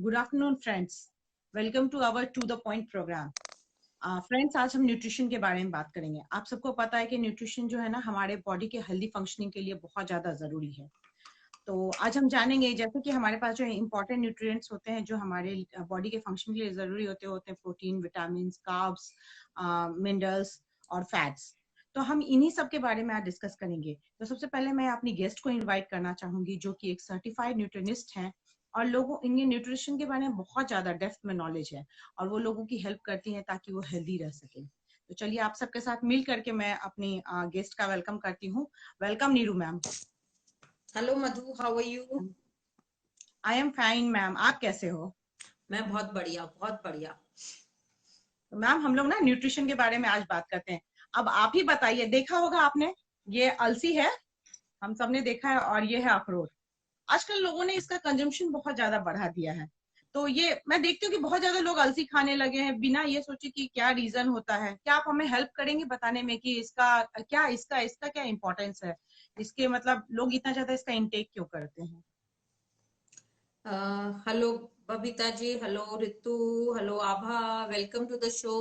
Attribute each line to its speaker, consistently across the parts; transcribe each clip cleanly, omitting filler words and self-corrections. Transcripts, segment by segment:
Speaker 1: Good afternoon friends, welcome to our to the point programme. Friends, आज हम nutrition के बारे में बात करेंगे। आप सबको पता है कि न्यूट्रिशन जो है ना हमारे बॉडी के हेल्दी फंक्शनिंग के लिए बहुत ज्यादा जरूरी है। तो आज हम जानेंगे जैसे कि हमारे पास जो इंपॉर्टेंट न्यूट्रिएंट्स होते हैं जो हमारे बॉडी के फंक्शन के लिए जरूरी होते हैं प्रोटीन, विटामिन, कार्ब्स, मिनरल्स और फैट्स। तो हम इन्हीं सब के बारे में आज डिस्कस करेंगे। तो सबसे पहले मैं अपनी गेस्ट को इनवाइट करना चाहूंगी जो कि एक सर्टिफाइड न्यूट्रिनिस्ट हैं और लोगों इनके न्यूट्रिशन के बारे में बहुत ज्यादा डेप्थ में नॉलेज है और वो लोगों की हेल्प करती हैं ताकि वो हेल्दी रह सके। तो चलिए आप सबके साथ मिल करके मैं अपनी गेस्ट का वेलकम करती हूँ। Welcome Neeru ma'am.
Speaker 2: Hello Madhu, how are you?
Speaker 1: I am fine ma'am, आप कैसे हो?
Speaker 2: मैं बहुत बढ़िया, बहुत बढ़िया।
Speaker 1: तो मैम हम लोग ना न्यूट्रिशन के बारे में आज बात करते हैं। अब आप ही बताइए, देखा होगा आपने, ये अलसी है, हम सबने देखा है, और ये है अखरोट। आजकल लोगों ने इसका कंजम्पशन बहुत ज्यादा बढ़ा दिया है। तो ये मैं देखती हूँ कि बहुत ज्यादा लोग अलसी खाने लगे हैं बिना ये सोचे कि क्या रीजन होता है। क्या आप हमें हेल्प करेंगे बताने में कि इसका क्या इम्पोर्टेंस है, इसके मतलब लोग इतना ज्यादा इसका इंटेक क्यों करते हैं?
Speaker 2: Hello Babita ji, hello Ritu, hello Abha, welcome to the show.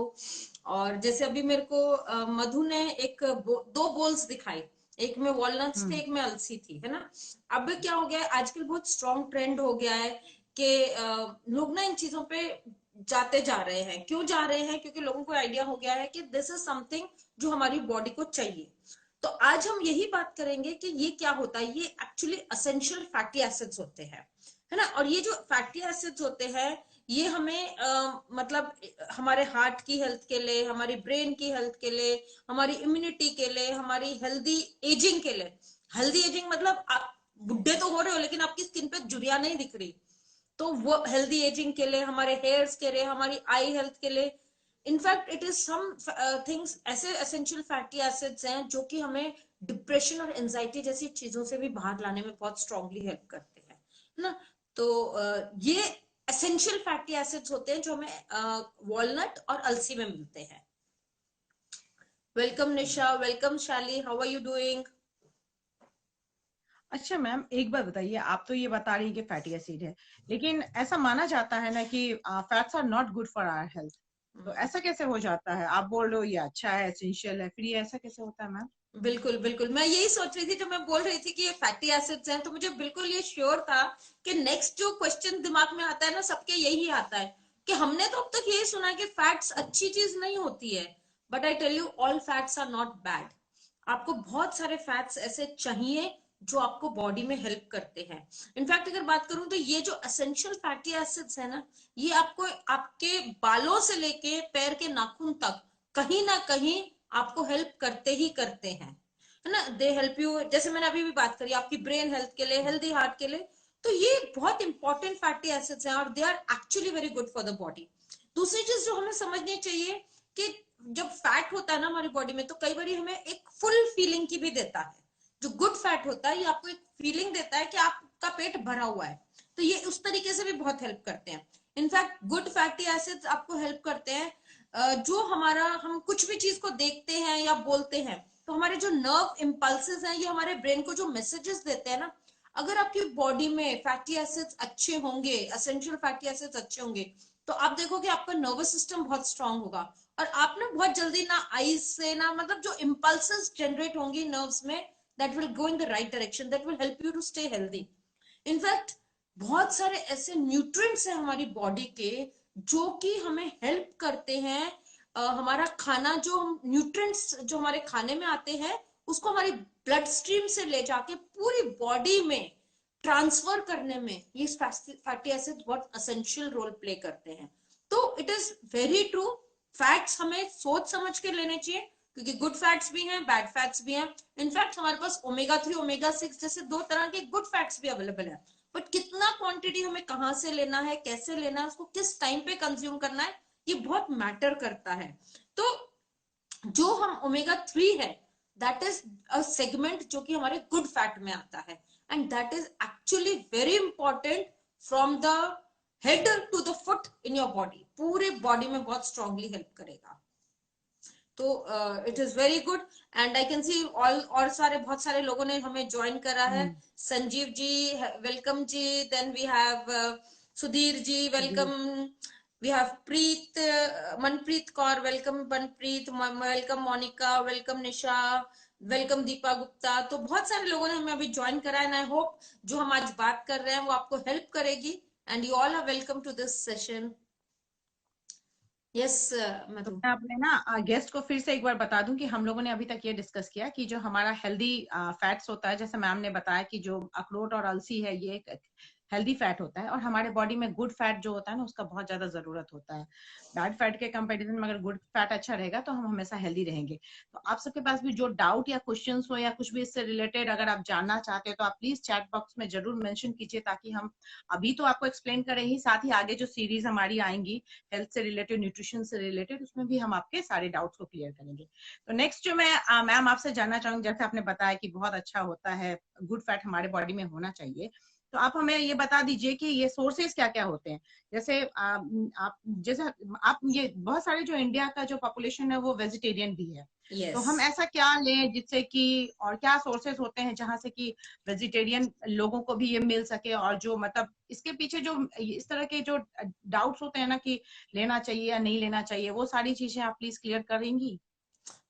Speaker 2: और जैसे अभी मेरे को मधु ने दो बोल्स दिखाई, एक में वॉलनट्स थे, एक में अलसी थी, है ना। अब क्या हो गया है, आजकल बहुत स्ट्रॉन्ग ट्रेंड हो गया है कि लोग ना इन चीजों पे जाते जा रहे हैं। क्यों जा रहे हैं? क्योंकि लोगों को आइडिया हो गया है कि दिस इज समथिंग जो हमारी बॉडी को चाहिए। तो आज हम यही बात करेंगे कि ये क्या होता है। ये एक्चुअली असेंशियल फैटी एसिड्स होते हैं, है ना। और ये जो फैटी एसिड्स होते हैं ये हमें मतलब हमारे हार्ट की हेल्थ के लिए, हमारी ब्रेन की हेल्थ के लिए, हमारी इम्यूनिटी के लिए, हमारी हेल्दी एजिंग के लिए। हेल्दी एजिंग मतलब आप बुढ़े तो हो रहे हो लेकिन आपकी स्किन पे झुर्रियां नहीं दिख रही, तो वो हेल्दी एजिंग के लिए, हमारे हेयर्स के लिए, हमारी आई हेल्थ के लिए। In fact it is some things, ऐसे एसेंशियल फैटी एसिड्स हैं जो कि हमें डिप्रेशन और एंजाइटी जैसी चीजों से भी बाहर लाने में बहुत स्ट्रांगली हेल्प करते हैं, है ना। तो ये एसेंशियल फैटी एसिड्स होते हैं जो हमें वॉलनट और अलसी में मिलते हैं। वेलकम निशा, वेलकम शाली, हाउ आर यू डूइंग?
Speaker 1: अच्छा मैम, एक बात बताइए, आप तो ये बता रही है कि फैटी एसिड है, लेकिन ऐसा माना जाता है ना कि fats are not good for our health. तो ऐसा कैसे हो जाता है? आप बोल रहे हो ये अच्छा है, एसेंशियल है, फिर ये ऐसा कैसे होता है मैम?
Speaker 2: बिल्कुल बिल्कुल, मैं यही सोच रही थी जब मैं बोल रही थी कि ये फैटी एसिड्स हैं, तो मुझे बिल्कुल ये श्योर था कि नेक्स्ट जो क्वेश्चन दिमाग में आता है ना, सबके यही आता है कि हमने तो अब तक यही सुना है कि फैट्स अच्छी चीज नहीं होती है। But I tell you, all fats are not bad. आपको बहुत सारे फैट्स ऐसे चाहिए जो आपको बॉडी में हेल्प करते हैं। इनफैक्ट अगर बात करूं तो ये जो एसेंशियल फैटी एसिड्स है ना, ये आपको आपके बालों से लेके पैर के नाखून तक कहीं ना कहीं आपको हेल्प करते ही करते हैं, है ना। दे हेल्प यू, जैसे मैंने अभी भी बात करी, आपकी ब्रेन हेल्थ के लिए, हेल्दी हार्ट के लिए। तो ये बहुत इंपॉर्टेंट फैटी एसिड्स हैं और they are actually very good for the body. दूसरी चीज जो हमें समझनी चाहिए कि जब फैट होता है ना हमारी बॉडी में, तो कई बार हमें एक फुल फीलिंग की भी देता है। जो गुड फैट होता है ये आपको एक फीलिंग देता है कि आपका पेट भरा हुआ है। तो ये उस तरीके से भी बहुत हेल्प करते हैं। इनफैक्ट गुड फैटी एसिड्स आपको हेल्प करते हैं जो हमारा, हम कुछ भी चीज को देखते हैं या बोलते हैं तो हमारे जो नर्व इम्पल्सेस हैं ये हमारे ब्रेन को जो मैसेजेस देते हैं ना, अगर आपकी बॉडी में फैटी एसिड्स अच्छे होंगे, एसेंशियल फैटी एसिड्स अच्छे होंगे, तो आप देखोगे आपका नर्वस सिस्टम बहुत स्ट्रांग होगा। और आप ना बहुत जल्दी ना आईज से ना, मतलब जो इम्पल्सेस जनरेट होंगी नर्व्स में, that will go in the right direction, that will help you to stay healthy. In fact बहुत सारे ऐसे न्यूट्रिएंट्स हैं हमारी बॉडी के जो कि हमें हेल्प करते हैं। हमारा खाना, जो हम न्यूट्रिएंट्स जो हमारे खाने में आते हैं उसको हमारी ब्लड स्ट्रीम से ले जाके पूरी बॉडी में ट्रांसफर करने में ये फैटी एसिड बहुत असेंशियल रोल प्ले करते हैं। तो it is very true, fats हमें सोच समझ के लेने चाहिए क्योंकि गुड फैट्स भी हैं, बैड फैट्स भी हैं। इनफैक्ट हमारे पास ओमेगा 3, ओमेगा 6 जैसे दो तरह के गुड फैट्स भी अवेलेबल है। बट कितना क्वांटिटी हमें कहाँ से लेना है, कैसे लेना है, उसको किस टाइम पे कंज्यूम करना है, ये बहुत मैटर करता है। तो जो हम ओमेगा 3 है, दैट इज अ सेगमेंट जो कि हमारे गुड फैट में आता है, and that is actually very important from the head to the foot in your body, पूरे बॉडी में बहुत स्ट्रांगली हेल्प करेगा। तो it is very good. And I can see all, और सारे बहुत सारे लोगों ने हमें ज्वाइन करा है। संजीव जी, वेलकम जी। Then we have Sudhir ji welcome, we have Preet, Manpreet Kaur welcome, Manpreet welcome, Monika welcome, Nisha welcome, Deepa Gupta. तो बहुत सारे लोगों ने हमें अभी ज्वाइन करा है, एंड आई होप जो हम आज बात कर रहे हैं वो आपको हेल्प करेगी, and you all are welcome to this session. Yes
Speaker 1: तो
Speaker 2: मधु।
Speaker 1: मैं अपने ना गेस्ट को फिर से एक बार बता दूं कि हम लोगों ने अभी तक ये डिस्कस किया कि जो हमारा हेल्दी फैट्स होता है, जैसे मैम ने बताया कि जो अखरोट और अलसी है ये एक हेल्दी फैट होता है, और हमारे बॉडी में गुड फैट जो होता है ना उसका बहुत ज्यादा जरूरत होता है। बैड फैट के कंपैरिजन में अगर गुड फैट अच्छा रहेगा तो हम हमेशा हेल्दी रहेंगे। तो आप सबके पास भी जो डाउट या क्वेश्चंस हो या कुछ भी इससे रिलेटेड अगर आप जानना चाहते हो तो आप प्लीज चैट बॉक्स में जरूर मेंशन कीजिए, ताकि हम अभी तो आपको एक्सप्लेन करें ही, साथ ही आगे जो सीरीज हमारी आएंगी हेल्थ से रिलेटेड, न्यूट्रिशन से रिलेटेड, उसमें भी हम आपके सारे डाउट्स को क्लियर करेंगे। तो नेक्स्ट जो मैं मैम आपसे जानना चाहूंगी, जैसे आपने बताया कि बहुत अच्छा होता है, गुड फैट हमारे बॉडी में होना चाहिए, तो आप हमें ये बता दीजिए कि ये सोर्सेज क्या क्या होते हैं। जैसे आप जैसे आप ये बहुत सारे जो इंडिया का जो पॉपुलेशन है वो वेजिटेरियन भी है, तो
Speaker 2: यस
Speaker 1: हम ऐसा क्या लें जिससे कि, और क्या सोर्सेज होते हैं जहां से कि वेजिटेरियन लोगों को भी ये मिल सके, और जो मतलब इसके पीछे जो इस तरह के जो डाउट्स होते हैं ना कि लेना चाहिए या नहीं लेना चाहिए, वो सारी चीजें आप प्लीज क्लियर करेंगी।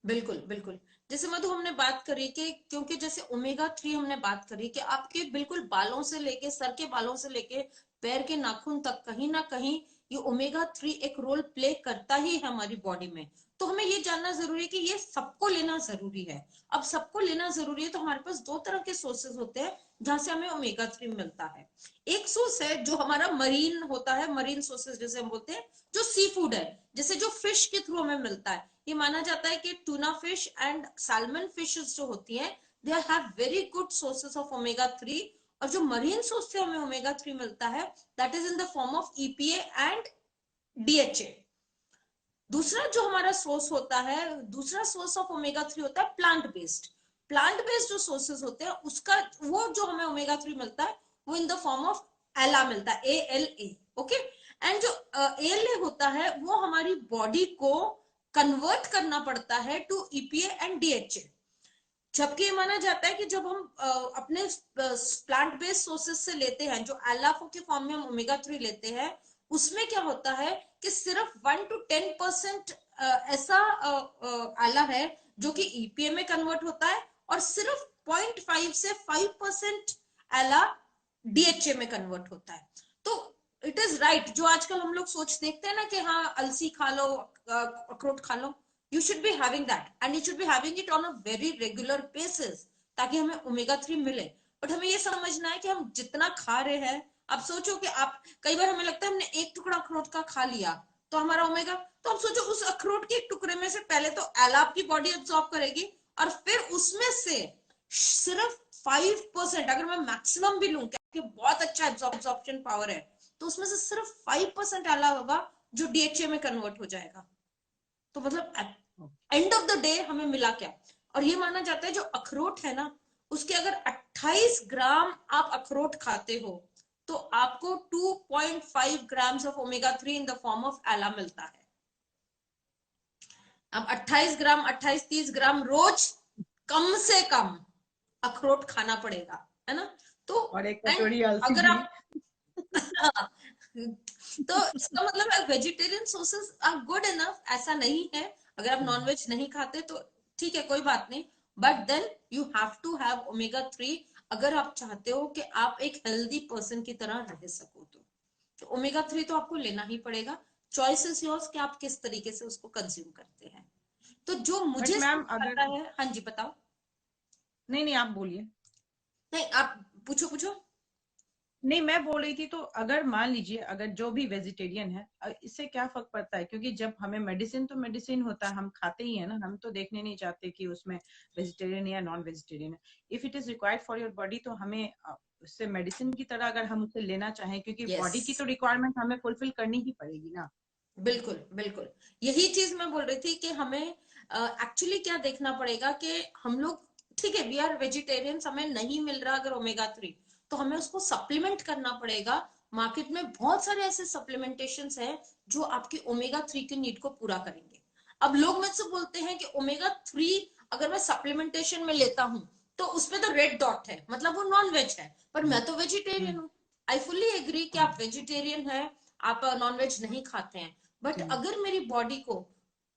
Speaker 2: बिल्कुल बिल्कुल। जैसे मधु हमने बात करी कि क्योंकि जैसे ओमेगा 3 हमने बात करी कि आपके बिल्कुल बालों से लेके, सर के बालों से लेके पैर के नाखून तक कहीं ना कहीं ये ओमेगा 3 एक रोल प्ले करता ही है हमारी बॉडी में। तो हमें ये जानना जरूरी है कि ये सबको लेना जरूरी है। अब सबको लेना जरूरी है तो हमारे पास दो तरह के सोर्सेज होते हैं जहां से हमें ओमेगा 3 मिलता है। एक सोर्स है जो हमारा मरीन होता है, मरीन सोर्सेज जैसे हम बोलते हैं, जो सी फूड है, जैसे जो फिश के थ्रू हमें मिलता है। ये माना जाता है कि tuna fish and salmon fishes जो होती हैं, they have very good sources of omega 3। और जो मरीन सोर्स से हमें ओमेगा 3 मिलता है, that is in the form of EPA and DHA. दूसरा जो हमारा सोर्स होता है, दूसरा सोर्स ऑफ ओमेगा 3 होता है प्लांट बेस्ड। प्लांट बेस्ड जो सोर्सेज होते हैं उसका, वो जो हमें ओमेगा 3 मिलता है वो इन द फॉर्म ऑफ एला मिलता है, ALA। ओके। एंड जो ALA होता है वो हमारी बॉडी को कन्वर्ट करना पड़ता है टू ईपीए एंड डीएचए। जबकि ये माना जाता है कि जब हम अपने प्लांट बेस्ड सोर्सेज से लेते हैं, जो एलाफो के फॉर्म में हम ओमेगा 3 लेते हैं, उसमें क्या होता है कि सिर्फ 1 to 10% ऐसा आला है जो कि ईपीए में कन्वर्ट होता है, और सिर्फ 0.5 से 5% आला डीएचए में कन्वर्ट होता है। तो इट इज राइट, जो आजकल हम लोग सोच देखते हैं ना कि हाँ अलसी खा लो, अखरोट खा लो, you should be having that and you should be having it on a very regular basis, ताकि हमें ओमेगा 3 मिले। बट हमें ये समझना है कि हम जितना खा रहे हैं, आप सोचो कि आप, कई बार हमें लगता है हमने एक टुकड़ा अखरोट का खा लिया तो हमारा ओमेगा, तो आप सोचो उस अखरोट के एक टुकड़े में से पहले तो एला आपकी बॉडी एब्जॉर्ब करेगी, और फिर उसमें से सिर्फ 5%, अगर मैं मैक्सिमम भी लूं कि बहुत अच्छा एब्जॉर्प्शन पावर है, तो उसमें से सिर्फ 5% एला होगा जो डीएचए में कन्वर्ट हो जाएगा। तो मतलब एंड ऑफ द डे हमें मिला क्या? और ये माना जाता है जो अखरोट है ना, उसके अगर 28 ग्राम आप अखरोट खाते हो तो आपको 2.5 grams of omega 3 in the form of एला मिलता है। अब 28 ग्राम, 28-30 ग्राम रोज कम से कम अखरोट खाना पड़ेगा, है ना? तो
Speaker 1: और एक
Speaker 2: एंड
Speaker 1: कटोरी अलसी
Speaker 2: अगर
Speaker 1: भी।
Speaker 2: आप तो इसका मतलब vegetarian sources are good enough, ऐसा नहीं है। अगर आप नॉनवेज नहीं खाते तो ठीक है, कोई बात नहीं, but then you have to have omega 3 अगर आप चाहते हो कि आप एक हेल्दी पर्सन की तरह रह सको। तो ओमेगा 3 तो आपको लेना ही पड़ेगा। चॉइस इज योर्स कि आप किस तरीके से उसको कंज्यूम करते हैं। तो जो
Speaker 1: बट
Speaker 2: मुझे
Speaker 1: मैम
Speaker 2: समझ
Speaker 1: अगर,
Speaker 2: आता है, हाँ जी बताओ।
Speaker 1: नहीं नहीं आप बोलिए।
Speaker 2: नहीं आप पूछो पूछो।
Speaker 1: नहीं मैं बोल रही थी, तो अगर मान लीजिए अगर जो भी वेजिटेरियन है, इससे क्या फर्क पड़ता है? क्योंकि जब हमें मेडिसिन, तो मेडिसिन होता है, हम खाते ही है ना, हम तो देखने नहीं चाहते कि उसमें वेजिटेरियन या नॉन वेजिटेरियन है। If it is required for your body, तो हमें उससे मेडिसिन की तरह अगर हम उसे लेना चाहें, क्योंकि
Speaker 2: यस
Speaker 1: बॉडी की तो रिक्वायरमेंट हमें फुलफिल करनी ही पड़ेगी ना।
Speaker 2: बिल्कुल बिल्कुल, यही चीज मैं बोल रही थी कि हमें एक्चुअली क्या देखना पड़ेगा कि हम लोग, ठीक है वी आर वेजिटेरियंस, हमें नहीं मिल रहा अगर ओमेगा 3, तो हमें उसको सप्लीमेंट करना पड़ेगा। मार्केट में बहुत सारे ऐसे सप्लीमेंटेशन हैं जो आपकी ओमेगा 3 की नीड को पूरा करेंगे। अब लोग मुझसे बोलते हैं कि ओमेगा 3 अगर मैं सप्लीमेंटेशन में लेता हूं तो उसमें तो रेड डॉट है, मतलब वो नॉन वेज है, पर मैं तो वेजिटेरियन हूँ। आई फुल्ली एग्री कि आप वेजिटेरियन है, आप नॉन वेज नहीं खाते हैं, बट अगर मेरी बॉडी को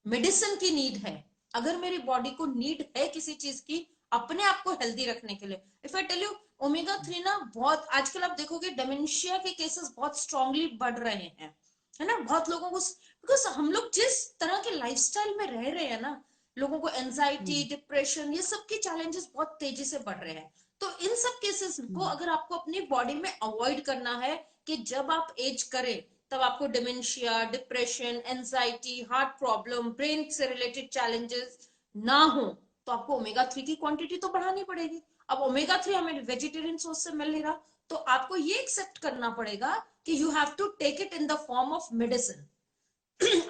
Speaker 2: मेडिसिन की नीड है, अगर मेरी बॉडी को नीड है किसी चीज की अपने आप को हेल्दी रखने के लिए, if I tell you omega 3 ना बहुत आजकल आप देखोगे डिमेंशिया के केसेस बहुत स्ट्रांगली बढ़ रहे हैं, है ना, बहुत लोगों को, बिकॉज हम लोग जिस तरह के लाइफस्टाइल में रह रहे हैं ना, लोगों को एंजाइटी, डिप्रेशन, ये सब के चैलेंजेस बहुत तेजी से बढ़ रहे हैं। तो इन सब केसेस को अगर आपको अपनी बॉडी में अवॉइड करना है कि जब आप एज करें तब आपको dementia, depression, anxiety, heart problem, brain से रिलेटेड चैलेंजेस ना हो, तो आपको ओमेगा 3 की क्वांटिटी तो बढ़ानी पड़ेगी। अब ओमेगा 3 हमें वेजिटेरियन सोर्स से मिल नहीं रहा, तो आपको ये एक्सेप्ट करना पड़ेगा कि you have to take it in the form of medicine.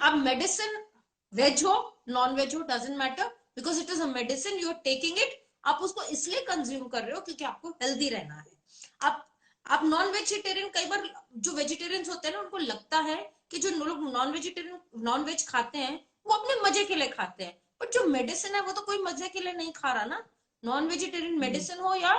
Speaker 2: अब मेडिसिन वेज हो नॉन वेज हो doesn't matter, because it is a medicine, you are taking it, आप उसको इसलिए कंज्यूम कर रहे हो क्योंकि आपको हेल्दी रहना है। आप नॉन वेजिटेरियन, कई बार जो वेजिटेरियंस होते हैं ना उनको लगता है कि जो लोग नॉन वेजिटेरियन नॉन वेज खाते हैं वो अपने मजे के लिए खाते हैं, बट जो मेडिसिन है वो तो कोई मजे के लिए नहीं खा रहा ना। नॉन वेजिटेरियन मेडिसिन हो या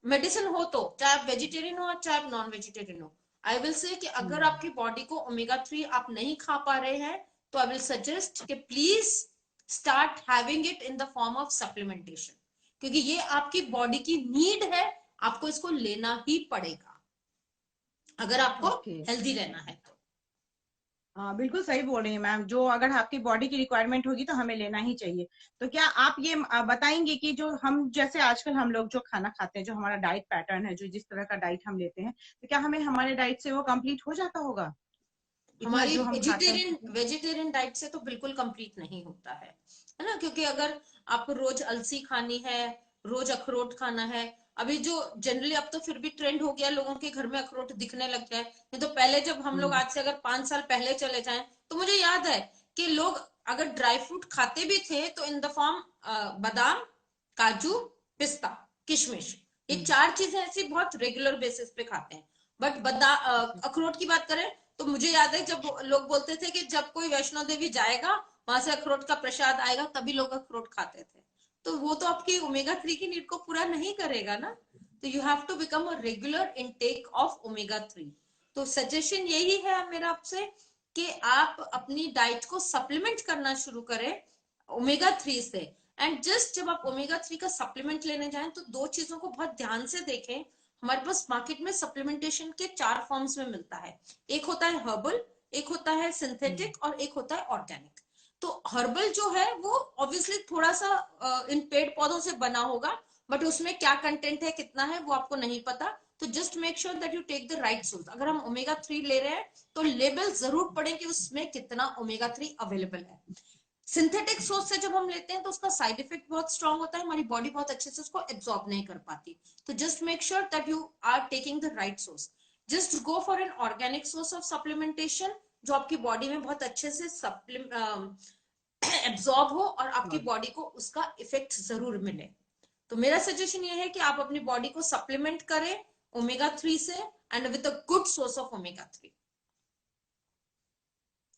Speaker 2: मेडिसिन हो, तो चाहे आप वेजिटेरियन हो चाहे आप नॉन वेजिटेरियन हो, आई विल से कि अगर आपकी बॉडी को ओमेगा 3 आप नहीं खा पा रहे हैं तो आई विल सजेस्ट कि please start having it in the form of supplementation, क्योंकि ये आपकी बॉडी की नीड है, आपको इसको लेना ही पड़ेगा अगर आपको
Speaker 1: ओके।
Speaker 2: हेल्दी रहना है तो।
Speaker 1: हाँ, बिल्कुल सही बोल रही हैं मैम, जो अगर आपकी बॉडी की रिक्वायरमेंट होगी तो हमें लेना ही चाहिए। तो क्या आप ये बताएंगे कि जो हम जैसे आजकल हम लोग जो खाना खाते हैं, जो हमारा डाइट पैटर्न है, जो जिस तरह का डाइट हम लेते हैं, तो क्या हमें हमारे डाइट से वो कंप्लीट हो जाता होगा इतना
Speaker 2: हमारी
Speaker 1: जो हम खाते
Speaker 2: वेजिटेरियन
Speaker 1: हैं?
Speaker 2: वेजिटेरियन डाइट से तो बिल्कुल कंप्लीट नहीं होता है ना, क्योंकि अगर आपको रोज अलसी खानी है, रोज अखरोट खाना है, अभी जो जनरली अब तो फिर भी ट्रेंड हो गया लोगों के घर में अखरोट दिखने लग गए, नहीं तो पहले जब हम लोग आज से अगर 5 साल पहले चले जाएं तो मुझे याद है कि लोग अगर ड्राई फ्रूट खाते भी थे तो इन द फॉर्म बादाम, काजू, पिस्ता, किशमिश, ये 4 चीजें ऐसी बहुत रेगुलर बेसिस पे खाते हैं। बट अखरोट की बात करें तो मुझे याद है जब लोग बोलते थे कि जब कोई वैष्णो देवी जाएगा वहां से अखरोट का प्रसाद आएगा तभी लोग अखरोट खाते थे, तो वो तो आपकी ओमेगा 3 की नीड को पूरा नहीं करेगा ना। तो you have to become a regular intake of omega 3। तो सजेशन यही है मेरा आपसे कि आप अपनी डाइट को सप्लीमेंट करना शुरू करें ओमेगा 3 से। एंड जस्ट जब आप ओमेगा 3 का सप्लीमेंट लेने जाएं तो 2 चीजों को बहुत ध्यान से देखें। हमारे पास मार्केट में सप्लीमेंटेशन के 4 फॉर्म्स में मिलता है, एक होता है हर्बल, एक होता है सिंथेटिक और एक होता है ऑर्गेनिक। तो हर्बल जो है वो ऑब्वियसली थोड़ा सा इन पेड़ पौधों से बना होगा, बट उसमें क्या कंटेंट है कितना है वो आपको नहीं पता, तो just make sure that you take the right source. अगर हम ओमेगा 3 ले रहे हैं तो लेबल जरूर पढ़ें कि उसमें कितना ओमेगा 3 अवेलेबल है। सिंथेटिक सोर्स से जब हम लेते हैं तो उसका साइड इफेक्ट बहुत स्ट्रांग होता है, हमारी बॉडी बहुत अच्छे से उसको एब्सॉर्ब नहीं कर पाती। तो just make sure that you are taking the right source. Just go for an organic source of supplementation जो आपकी बॉडी में बहुत अच्छे से एब्सॉर्ब हो और आपकी बॉडी को उसका इफेक्ट जरूर मिले। तो मेरा सजेशन ये है कि आप अपनी बॉडी को सप्लीमेंट करें ओमेगा 3 से and with a good source of omega 3।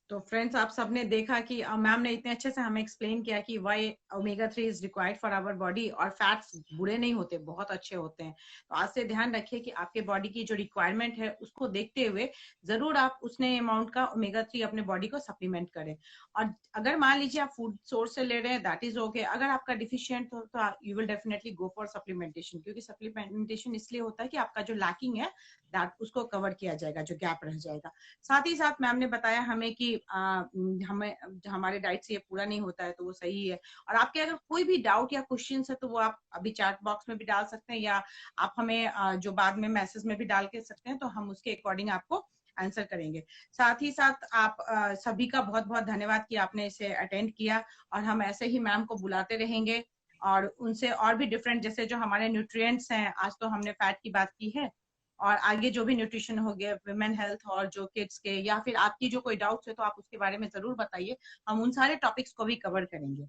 Speaker 1: तो फ्रेंड्स, आप सबने देखा कि मैम ने इतने अच्छे से हमें एक्सप्लेन किया कि why omega 3 is required for our body, और फैट्स बुरे नहीं होते, बहुत अच्छे होते हैं। तो आज से ध्यान रखिए कि आपके बॉडी की जो रिक्वायरमेंट है उसको देखते हुए जरूर आप उसने अमाउंट का ओमेगा 3 अपने बॉडी को सप्लीमेंट करें। और अगर मान लीजिए आप फूड सोर्स से ले रहे हैं, दैट इज ओके। अगर आपका डिफिशियंट हो तो you will definitely go for supplementation, क्योंकि सप्लीमेंटेशन इसलिए होता है कि आपका जो लैकिंग है दैट उसको कवर किया जाएगा, जो गैप रह जाएगा। साथ ही साथ मैम ने बताया हमें कि हमें हमारे डाइट से ये पूरा नहीं होता है, तो वो सही है। और आपके अगर कोई भी डाउट या क्वेश्चन है तो वो आप अभी चैट बॉक्स में भी डाल सकते हैं, या आप हमें जो बाद में मैसेज में भी डाल के सकते हैं, तो हम उसके अकॉर्डिंग आपको आंसर करेंगे। साथ ही साथ आप सभी का बहुत बहुत धन्यवाद कि आपने इसे अटेंड किया, और हम ऐसे ही मैम को बुलाते रहेंगे और उनसे और भी डिफरेंट, जैसे जो हमारे न्यूट्रिएंट्स हैं, आज तो हमने फैट की बात की है, और आगे जो भी न्यूट्रिशन हो गया, वुमेन हेल्थ और जो किड्स के, या फिर आपकी जो कोई डाउट्स है तो आप उसके बारे में जरूर बताइए, हम उन सारे टॉपिक्स को भी कवर करेंगे।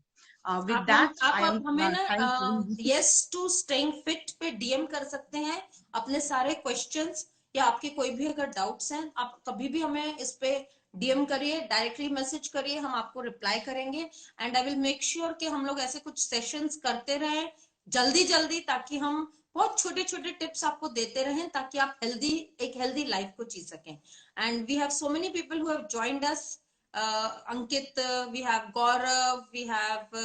Speaker 1: विद दैट आई एम
Speaker 2: आप हमें ना
Speaker 1: thank
Speaker 2: yes to staying fit पे डीएम कर सकते हैं अपने सारे क्वेश्चंस, या आपके कोई भी अगर डाउट्स हैं आप कभी भी हमें इस पे डीएम करिए, डायरेक्टली मैसेज करिए, हम आपको रिप्लाई करेंगे। And I will make sure कि हम लोग ऐसे कुछ सेशंस करते रहें जल्दी जल्दी, ताकि हम बहुत छोटे छोटे टिप्स आपको देते रहें ताकि आप एक हेल्दी लाइफ को जी सकें. And we have so many people who have joined us. Ankit, we have Gaurav, we have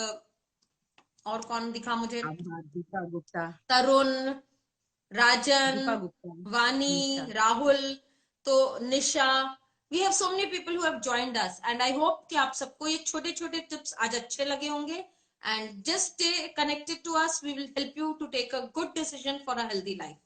Speaker 2: और कौन दिखा मुझे,
Speaker 1: दीपा गुप्ता,
Speaker 2: तरुण, राजन,
Speaker 1: दीपा गुप्ता,
Speaker 2: वानी,
Speaker 1: निशा.
Speaker 2: राहुल, तो Nisha. We have so many people who have joined us and I hope कि आप सबको ये छोटे छोटे टिप्स आज अच्छे लगे होंगे. And just stay connected to us, we will help you to take a good decision for a healthy life.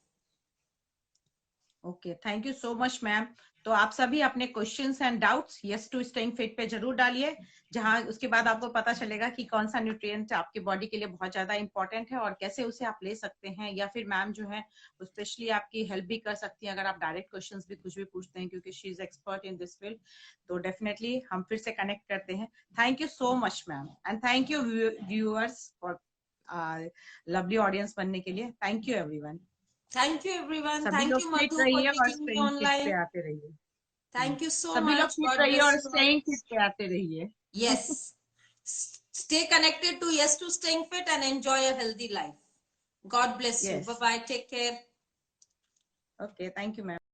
Speaker 1: Okay, thank you so much ma'am. तो आप सभी अपने questions and doubts yes to staying fit पे जरूर डालिए, जहां उसके बाद आपको पता चलेगा कि कौन सा न्यूट्रिएंट आपकी बॉडी के लिए बहुत ज्यादा इंपॉर्टेंट है और कैसे उसे आप ले सकते हैं, या फिर मैम जो है स्पेशली आपकी हेल्प भी कर सकती हैं अगर आप डायरेक्ट क्वेश्चंस भी कुछ भी पूछते हैं, क्योंकि she is expert in this field. तो डेफिनेटली हम फिर से कनेक्ट करते हैं. Thank you so much ma'am, and thank you viewers for lovely audience बनने के लिए. Thank you everyone.
Speaker 2: Thank you everyone.
Speaker 1: सभी
Speaker 2: Thank
Speaker 1: लोग
Speaker 2: you
Speaker 1: फिट
Speaker 2: Madhu for
Speaker 1: रहिए और
Speaker 2: taking me
Speaker 1: स्टेइंग फिट पे
Speaker 2: online.
Speaker 1: आते रहिए.
Speaker 2: Thank you so
Speaker 1: सभी लोग
Speaker 2: much.
Speaker 1: फिट
Speaker 2: God
Speaker 1: रहिए
Speaker 2: bless
Speaker 1: और
Speaker 2: you all.
Speaker 1: स्टेइंग फिट पे आते रहिए.
Speaker 2: Yes. Stay connected to Yes to Staying Fit and enjoy a healthy life. God bless you.
Speaker 1: Yes.
Speaker 2: Bye bye. Take care.
Speaker 1: Okay, thank you, ma'am.